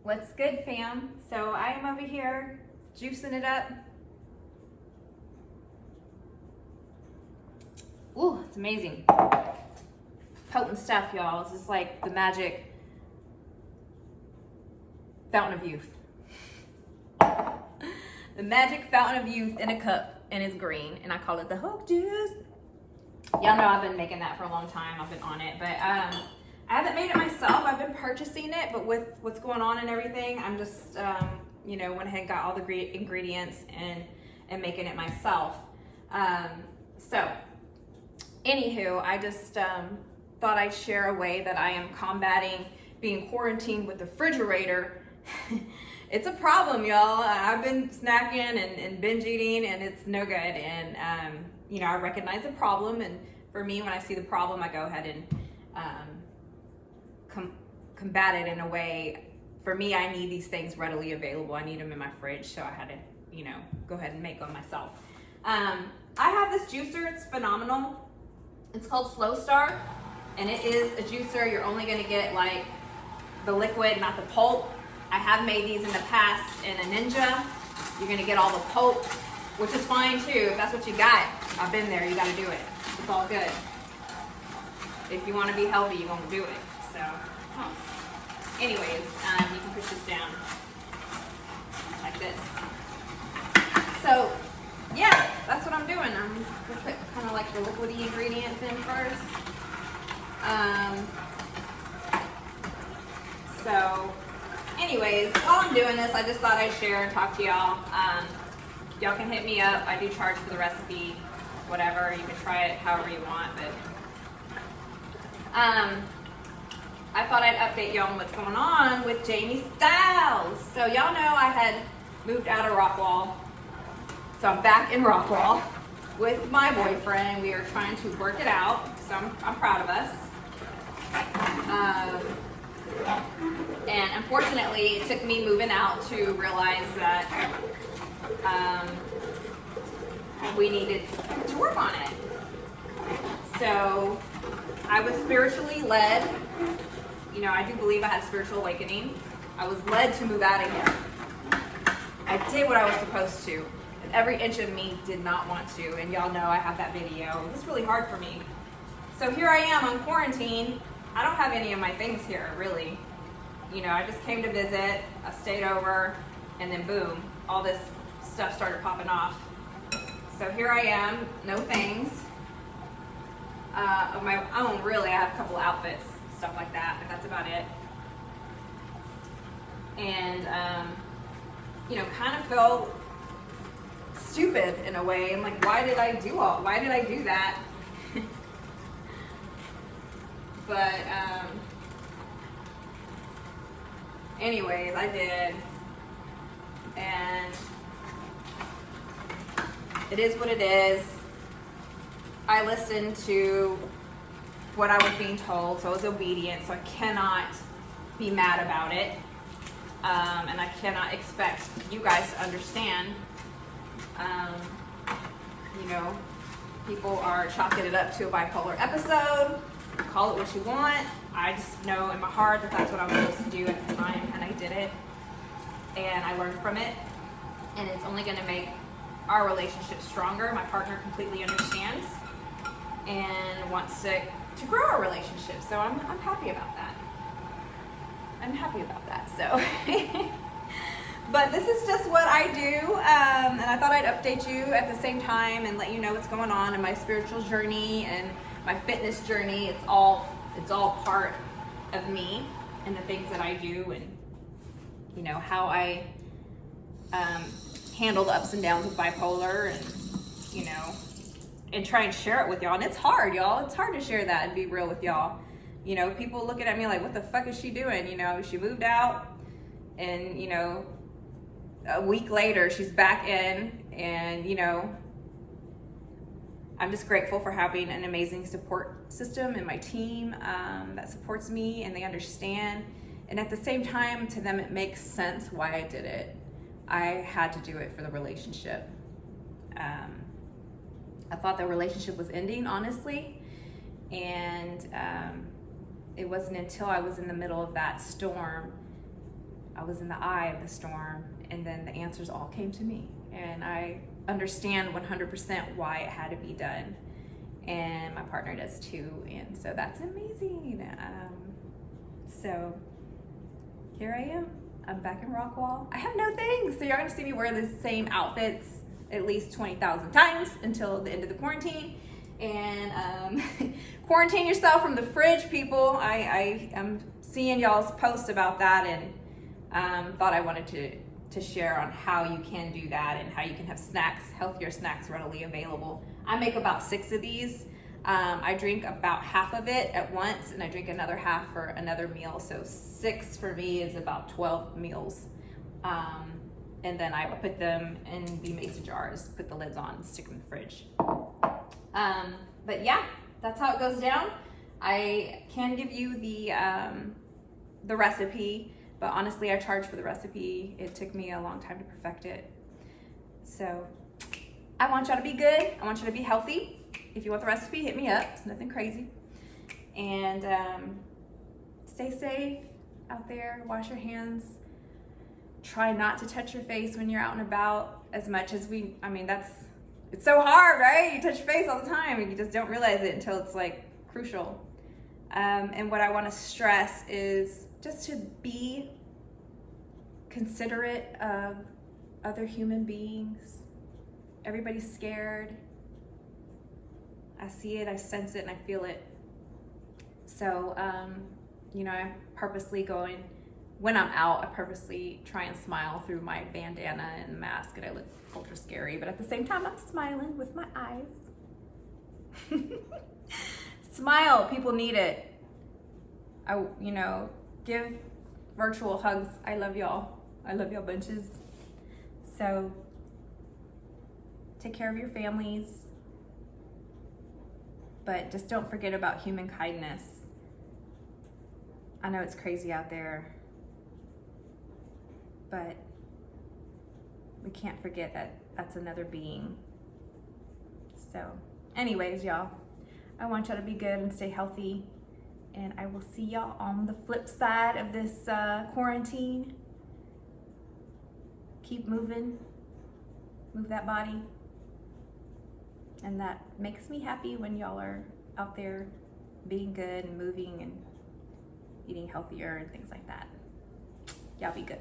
What's good, fam? So I am over here juicing it up. Ooh, it's amazing. Potent stuff, y'all. This is like the magic fountain of youth. The magic fountain of youth in a cup, and it's green, and I call it the Hope Juice. Y'all know I've been making that for a long time. I've been on it, but I haven't made it myself. I've been purchasing it, but with what's going on and everything, I'm just, went ahead and got all the great ingredients and making it myself. Anywho, I just thought I'd share a way that I am combating being quarantined with the refrigerator. It's a problem, y'all. I've been snacking and binge eating, and it's no good. And, I recognize the problem. And for me, when I see the problem, I go ahead and combat it in a way. For me, I need these things readily available. I need them in my fridge, so I had to, go ahead and make them myself. I have this juicer. It's phenomenal. It's called Slow Star, and it is a juicer. You're only going to get like the liquid, not the pulp. I have made these in the past in a Ninja. You're going to get all the pulp, which is fine too. If that's what you got, I've been there. You got to do it. It's all good. If you want to be healthy, you're going to do it. So, anyways, you can push this down like this. So, yeah, that's what I'm doing. I'm going to put kind of like the liquidy ingredients in first. Anyways, while I'm doing this, I just thought I'd share and talk to y'all. Y'all can hit me up. I do charge for the recipe, whatever. You can try it however you want, but I thought I'd update y'all on what's going on with Jamie Stylz. So y'all know I had moved out of Rockwall. So I'm back in Rockwall with my boyfriend. We are trying to work it out. So I'm proud of us. And unfortunately, it took me moving out to realize that we needed to work on it. So I was spiritually led. I do believe I had a spiritual awakening. I was led to move out of here. I did what I was supposed to. And every inch of me did not want to. And y'all know I have that video. It was really hard for me. So here I am on quarantine. I don't have any of my things here, really. I just came to visit, I stayed over, and then boom, all this stuff started popping off. So here I am, no things. Of my own, really, I have a couple of outfits, stuff like that, but that's about it. And, kind of felt stupid in a way. I'm like, why did I do that? But, anyways, I did, and it is what it is. I listened to what I was being told, so I was obedient, so I cannot be mad about it, and I cannot expect you guys to understand. People are chalking it up to a bipolar episode. Call it what you want. I just know in my heart that that's what I was supposed to do at the time, and I did it, and I learned from it, and it's only going to make our relationship stronger. My partner completely understands and wants to grow our relationship, so I'm happy about that. So but this is just what I do, and I thought I'd update you at the same time and let you know what's going on in my spiritual journey and my fitness journey. It's all part of me and the things that I do, and how I handle the ups and downs of bipolar, and and try and share it with y'all. And it's hard, y'all. It's hard to share that and be real with y'all. People looking at me like, what the fuck is she doing? She moved out, and a week later she's back in, and I'm just grateful for having an amazing support system in my team that supports me, and they understand. And at the same time, to them, it makes sense why I did it. I had to do it for the relationship. I thought the relationship was ending, honestly. And it wasn't until I was in the middle of that storm I was in the eye of the storm, and then the answers all came to me. And I understand 100% why it had to be done. And my partner does too. And so that's amazing. So here I am. I'm back in Rockwall. I have no things. So you're gonna see me wear the same outfits at least 20,000 times until the end of the quarantine. And quarantine yourself from the fridge, people. I am seeing y'all's posts about that, and thought I wanted to share on how you can do that and how you can have snacks, healthier snacks readily available. I make about 6 of these. I drink about half of it at once, and I drink another half for another meal. So 6 for me is about 12 meals. And then I put them in the mason jars, put the lids on, stick them in the fridge. But yeah, that's how it goes down. I can give you the recipe, but honestly, I charge for the recipe. It took me a long time to perfect it. So I want y'all to be good. I want you to be healthy. If you want the recipe, hit me up. It's nothing crazy. And stay safe out there. Wash your hands. Try not to touch your face when you're out and about as much as it's so hard, right? You touch your face all the time and you just don't realize it until it's like crucial. And what I want to stress is just to be considerate of other human beings. Everybody's scared. I see it, I sense it, and I feel it. So, I'm purposely going, when I'm out, I purposely try and smile through my bandana and mask, and I look ultra scary, but at the same time, I'm smiling with my eyes. Smile, people need it. Give virtual hugs. I love y'all. I love y'all bunches. So, take care of your families, but just don't forget about human kindness. I know it's crazy out there, but we can't forget that that's another being. So anyways, y'all, I want y'all to be good and stay healthy, and I will see y'all on the flip side of this quarantine. Keep moving, move that body. And that makes me happy when y'all are out there being good and moving and eating healthier and things like that. Y'all be good.